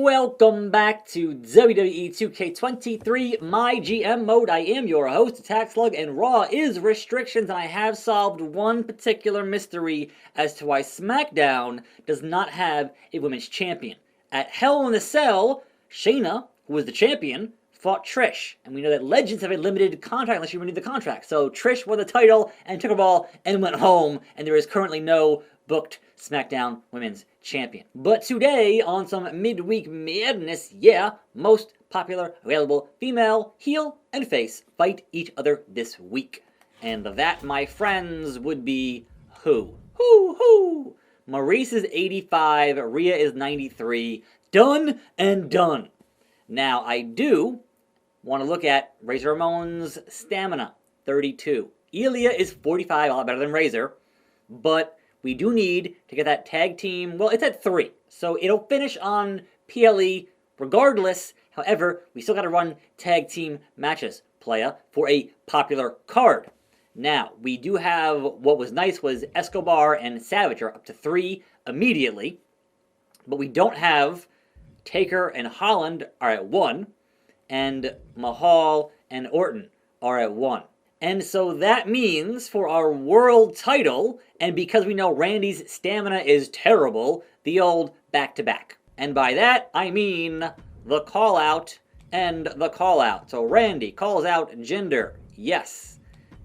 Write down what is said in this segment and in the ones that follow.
Welcome back to WWE 2K23 MyGM mode. I am your host, attackslug, and Raw is restrictions, and I have solved one particular mystery as to why SmackDown does not have a women's champion. At Hell in a Cell, Shayna, who was the champion, fought Trish, and we know that Legends have a limited contract unless you renew the contract. So Trish won the title and took a ball and went home, and there is currently no booked SmackDown Women's Champion. But today, on some midweek madness, most popular available female, heel, and face fight each other this week. And that, my friends, would be who? Who? Maurice is 85, Rhea is 93. Done and done. Now, I do want to look at Razor Ramon's stamina, 32. Ilya is 45, a lot better than Razor, but we do need to get that tag team, well, it's at 3, so it'll finish on PLE regardless. However, we still got to run tag team matches, playa, for a popular card. Now, we do have, what was nice was Escobar and Savage are up to 3 immediately, but we don't have Taker and Holland are at 1, and Mahal and Orton are at 1. And so that means for our world title, and because we know Randy's stamina is terrible, the old back-to-back. And by that, I mean the call-out and the call-out. So Randy calls out Jinder, yes.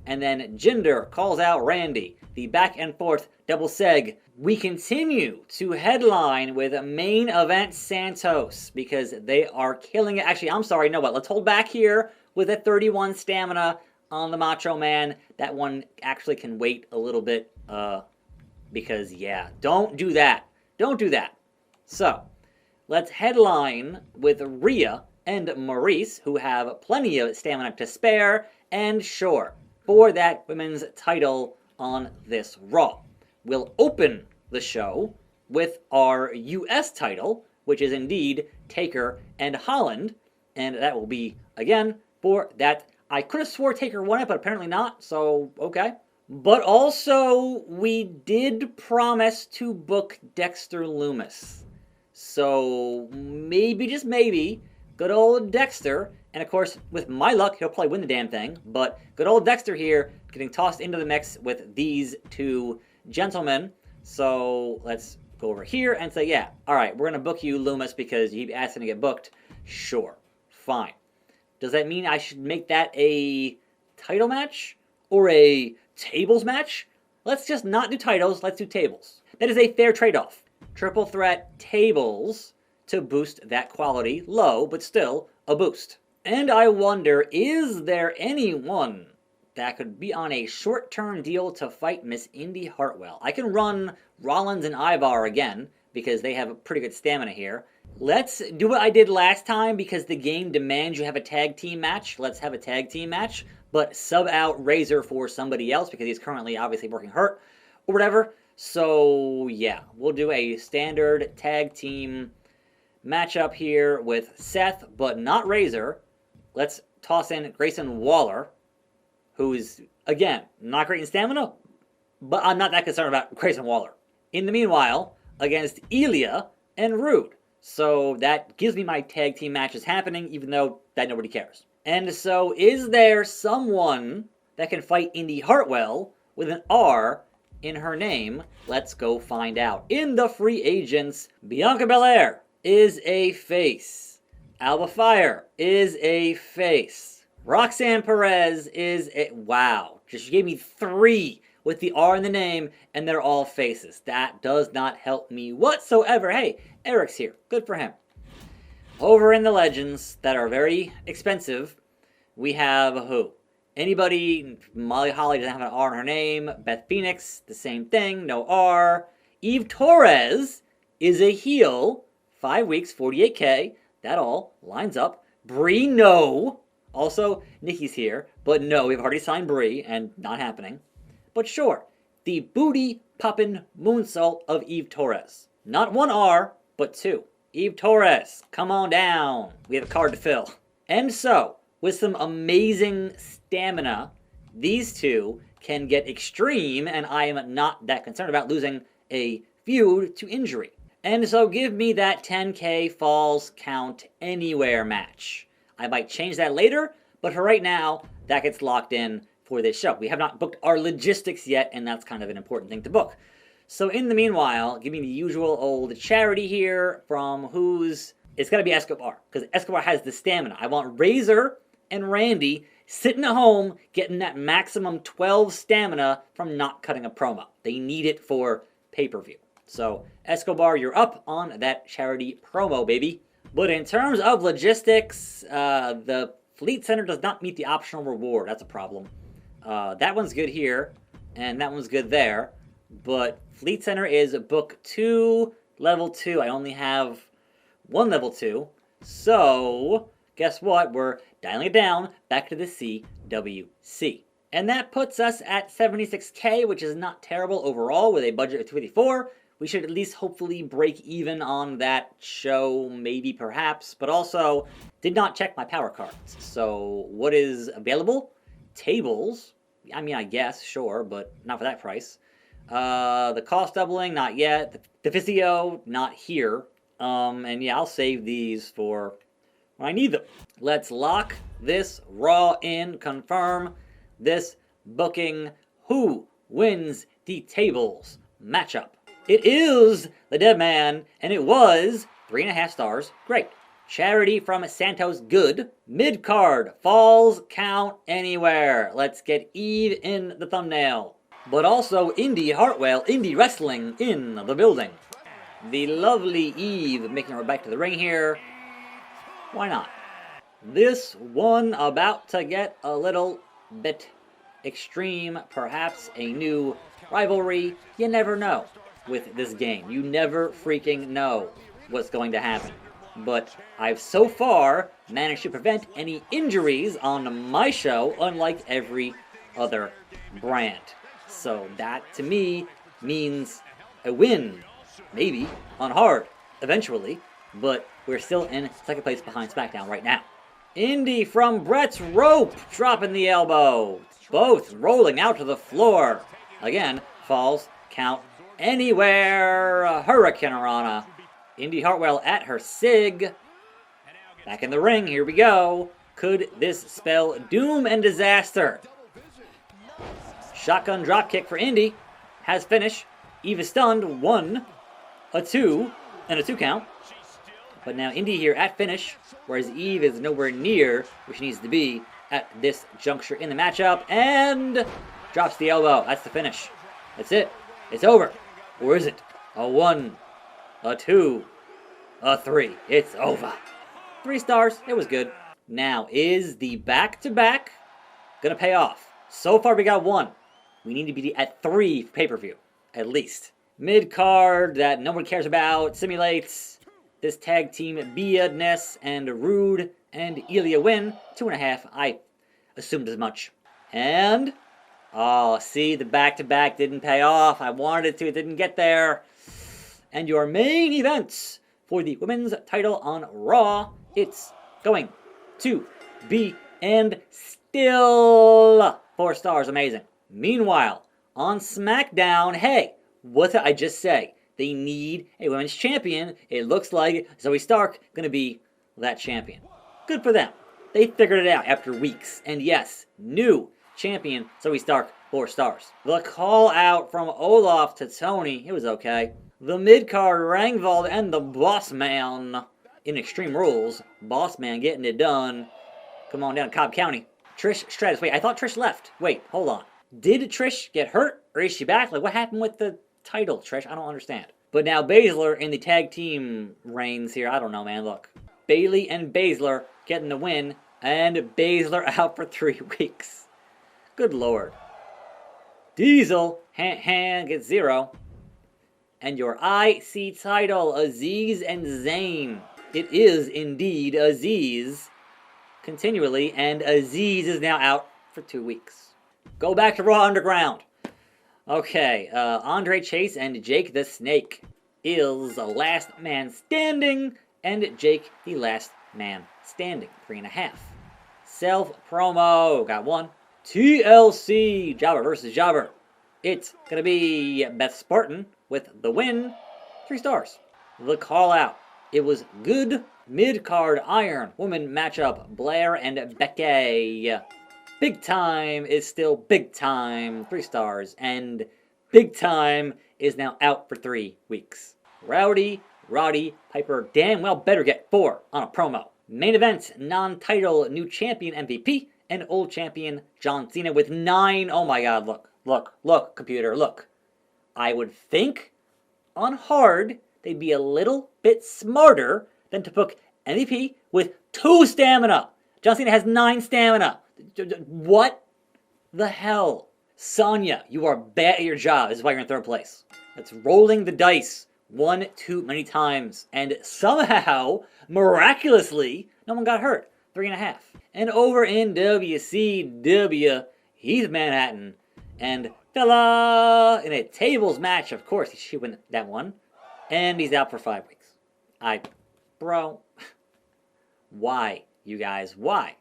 And then Jinder calls out Randy, the back-and-forth double seg. We continue to headline with Main Event Santos because they are killing it. Actually, I'm sorry, no, what? Let's hold back here with a 31 stamina on the Macho Man. That one actually can wait a little bit because, don't do that. Don't do that. So, let's headline with Rhea and Maurice, who have plenty of stamina to spare, and sure, for that women's title on this Raw. We'll open the show with our U.S. title, which is indeed Taker and Holland, and that will be, again, for that. I could have swore Taker won it, but apparently not, so okay. But also, we did promise to book Dexter Lumis. So, maybe, just maybe, good old Dexter, and of course, with my luck, he'll probably win the damn thing, but good old Dexter here, getting tossed into the mix with these two gentlemen. So, let's go over here and say, alright, we're going to book you, Lumis, because you keep asking to get booked. Sure, fine. Does that mean I should make that a title match? Or a tables match? Let's just not do titles, let's do tables. That is a fair trade-off. Triple threat tables to boost that quality. Low, but still a boost. And I wonder, is there anyone that could be on a short-term deal to fight Miss Indy Hartwell? I can run Rollins and Ivar again, because they have a pretty good stamina here. Let's do what I did last time because the game demands you have a tag team match. Let's have a tag team match, but sub out Razor for somebody else because he's currently obviously working hurt or whatever. So we'll do a standard tag team matchup here with Seth, but not Razor. Let's toss in Grayson Waller, who's, again, not great in stamina, but I'm not that concerned about Grayson Waller. In the meanwhile, against Ilya and Rude. So that gives me my tag team matches happening, even though that nobody cares. And so is there someone that can fight Indy Hartwell with an R in her name? Let's go find out. In the free agents, Bianca Belair is a face. Alba Fire is a face. Roxanne Perez is a... Wow. Just gave me 3 with the R in the name, and they're all faces. That does not help me whatsoever. Hey, Eric's here. Good for him. Over in the Legends that are very expensive, we have who? Anybody? Molly Holly doesn't have an R in her name. Beth Phoenix, the same thing, no R. Eve Torres is a heel. 5 weeks, 48K. That all lines up. Brie, no. Also, Nikki's here, but no, we've already signed Brie, and not happening. But sure, the booty-poppin' moonsault of Eve Torres. Not 1 R, but 2. Eve Torres, come on down. We have a card to fill. And so, with some amazing stamina, these two can get extreme, and I am not that concerned about losing a feud to injury. And so give me that 10K Falls Count Anywhere match. I might change that later, but for right now, that gets locked in for this show. We have not booked our logistics yet, and that's kind of an important thing to book. So in the meanwhile, give me the usual old charity here from who's... It's got to be Escobar, because Escobar has the stamina. I want Razor and Randy sitting at home getting that maximum 12 stamina from not cutting a promo. They need it for pay-per-view. So, Escobar, you're up on that charity promo, baby. But in terms of logistics, the Fleet Center does not meet the optional reward. That's a problem. That one's good here, and that one's good there. But Fleet Center is book 2, level 2. I only have 1 level 2. So, guess what? We're dialing it down back to the CWC. And that puts us at 76K, which is not terrible overall with a budget of 254. We should at least hopefully break even on that show, maybe, perhaps. But also, did not check my power cards. So, what is available? Tables. I mean, I guess, sure, but not for that price. The cost doubling, not yet. The physio, not here. And yeah, I'll save these for when I need them. Let's lock this Raw in. Confirm this booking. Who wins the tables matchup? It is the Dead Man, and it was 3.5 stars. Great. Charity from Santos, good. Mid-card, Falls Count Anywhere. Let's get Eve in the thumbnail. But also Indy Hartwell, Indie Wrestling in the building. The lovely Eve making her way back to the ring here. Why not? This one about to get a little bit extreme. Perhaps a new rivalry. You never know. With this game, you never freaking know what's going to happen. But I've so far managed to prevent any injuries on my show, unlike every other brand. So that, to me, means a win. Maybe on hard, eventually. But we're still in second place behind SmackDown right now. Indy from Brett's Rope, dropping the elbow. Both rolling out to the floor. Again, Falls Count Anywhere. Hurricanrana. Indy Hartwell at her sig. Back in the ring, here we go. Could this spell doom and disaster? Shotgun dropkick for Indy. Has finish. Eve is stunned. 1, a 2, and a 2 count. But now Indy here at finish, whereas Eve is nowhere near where she needs to be at this juncture in the matchup. And drops the elbow. That's the finish. That's it. It's over. Or is it? A 1, a 2, a 3. It's over. 3 stars. It was good. Now, is the back-to-back gonna pay off? So far, we got 1. We need to be at 3 for pay-per-view, at least. Mid-card that no one cares about simulates this tag team Bia-ness, and Rude and Ilya win. 2.5. I assumed as much. And... oh, see, the back-to-back didn't pay off. I wanted it to, it didn't get there. And your main events for the women's title on Raw, it's going to be, and still 4 stars, amazing. Meanwhile, on SmackDown, hey, what did I just say? They need a women's champion. It looks like Zoe Stark gonna be that champion. Good for them. They figured it out after weeks. And yes, new champion Zoe Stark, 4 stars. The call out from Olaf to Tony, it was okay. The mid-card Rangvald and the Boss Man in Extreme Rules. Boss Man getting it done. Come on down to Cobb County. Trish Stratus. Wait, I thought Trish left. Wait, hold on. Did Trish get hurt or is she back? Like, what happened with the title, Trish? I don't understand. But now Baszler in the tag team reigns here. I don't know, man. Look. Bayley and Baszler getting the win. And Baszler out for 3 weeks. Good lord. Diesel, gets 0. And your IC title, Aziz and Zayn. It is indeed Aziz. Continually, and Aziz is now out for 2 weeks. Go back to Raw Underground. Okay, Andre Chase and Jake the Snake is the last man standing, and Jake the last man standing. 3.5. Self-promo, got 1. TLC, Jobber versus Jobber. It's gonna be Beth Spartan with the win. 3 stars. the call out. It was good mid-card Iron Woman matchup, Blair and Becky. Big Time is still Big Time, 3 stars, and Big Time is now out for 3 weeks. Roddy Piper damn well better get 4 on a promo. Main event, non-title new champion MVP and old champion John Cena with 9. Oh my god, look, computer, look. I would think on hard they'd be a little bit smarter than to book MVP with 2 stamina. John Cena has 9 stamina. What the hell? Sonya, you are bad at your job. This is why you're in 3rd place. That's rolling the dice 1 too many times. And somehow, miraculously, no one got hurt. 3.5. And over in WCW, Heath Manhattan and Fella in a tables match. Of course, he should win that one. And he's out for 5 weeks. Bro, why, you guys, why?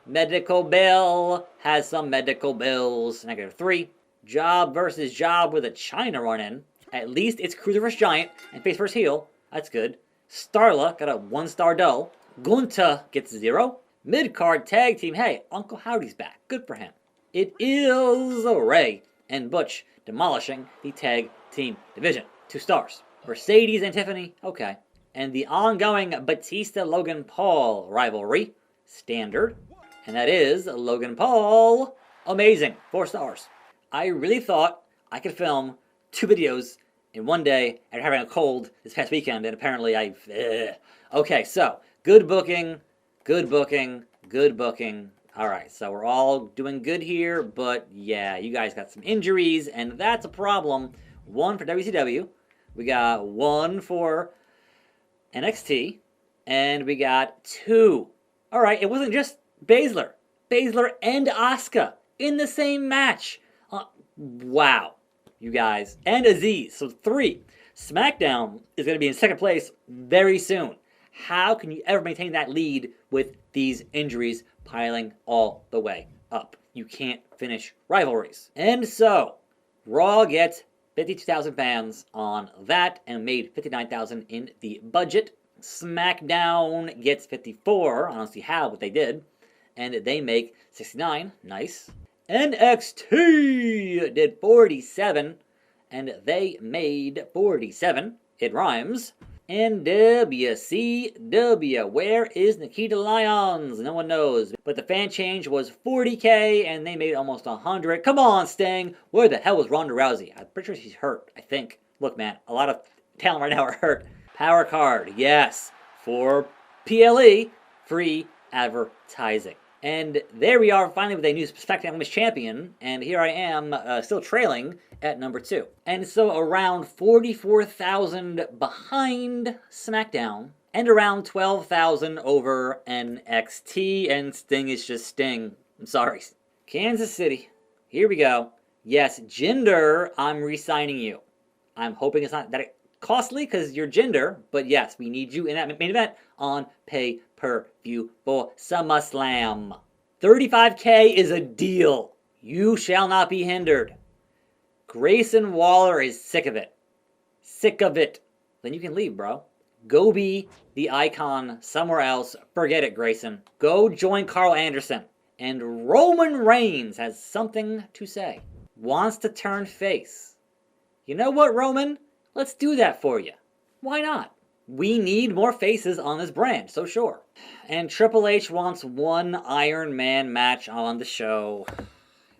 Medical bill has some medical bills. -3. Job versus Job with a China run-in. At least it's Cruiser vs. Giant and face vs. heel. That's good. Starla got a 1-star dull. Gunta gets 0. Mid-card tag team. Hey, Uncle Howdy's back. Good for him. It is Ray and Butch demolishing the tag team division. 2 stars. Mercedes and Tiffany. Okay. And the ongoing Batista-Logan Paul rivalry. Standard. And that is Logan Paul. Amazing. 4 stars. I really thought I could film 2 videos in one day after having a cold this past weekend, and apparently Okay, so, good booking. Alright, so we're all doing good here, but yeah, you guys got some injuries, and that's a problem. 1 for WCW. We got 1 for NXT, and we got 2. Alright, it wasn't just Baszler and Asuka in the same match. Wow, you guys. And Aziz, so 3. SmackDown is going to be in 2nd place very soon. How can you ever maintain that lead with these injuries piling all the way up? You can't finish rivalries. And so, Raw gets 52,000 pounds on that and made 59,000 in the budget. SmackDown gets 54. I don't see how, but they did. And they make 69. Nice. NXT did 47. And they made 47. It rhymes. And WCW, where is Nikita Lyons? No one knows. But the fan change was 40K, and they made almost 100. Come on, Sting. Where the hell was Ronda Rousey? I'm pretty sure she's hurt, I think. Look, man, a lot of talent right now are hurt. Power card, yes. For PLE, free advertising. And there we are, finally, with a new SmackDown Women's Champion. And here I am, still trailing at number 2. And so around 44,000 behind SmackDown. And around 12,000 over NXT. And Sting is just Sting. I'm sorry. Kansas City. Here we go. Yes, Jinder, I'm re-signing you. I'm hoping it's not that costly because you're Jinder. But yes, we need you in that main event on pay-per-view for SummerSlam. 35K is a deal. You shall not be hindered. Grayson Waller is sick of it. Sick of it. Then you can leave, bro. Go be the icon somewhere else. Forget it, Grayson. Go join Carl Anderson. And Roman Reigns has something to say. Wants to turn face. You know what, Roman? Let's do that for you. Why not? We need more faces on this brand, so sure. And Triple H wants one Iron Man match on the show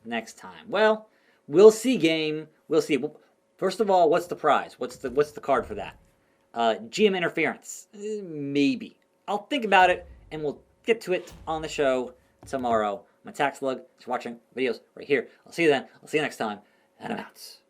next time. Well, we'll see, game. We'll see. First of all, what's the prize? What's the card for that? GM interference. Maybe. I'll think about it, and we'll get to it on the show tomorrow. I'm attackslug. Thanks for watching videos right here. I'll see you then. I'll see you next time. And I'm out.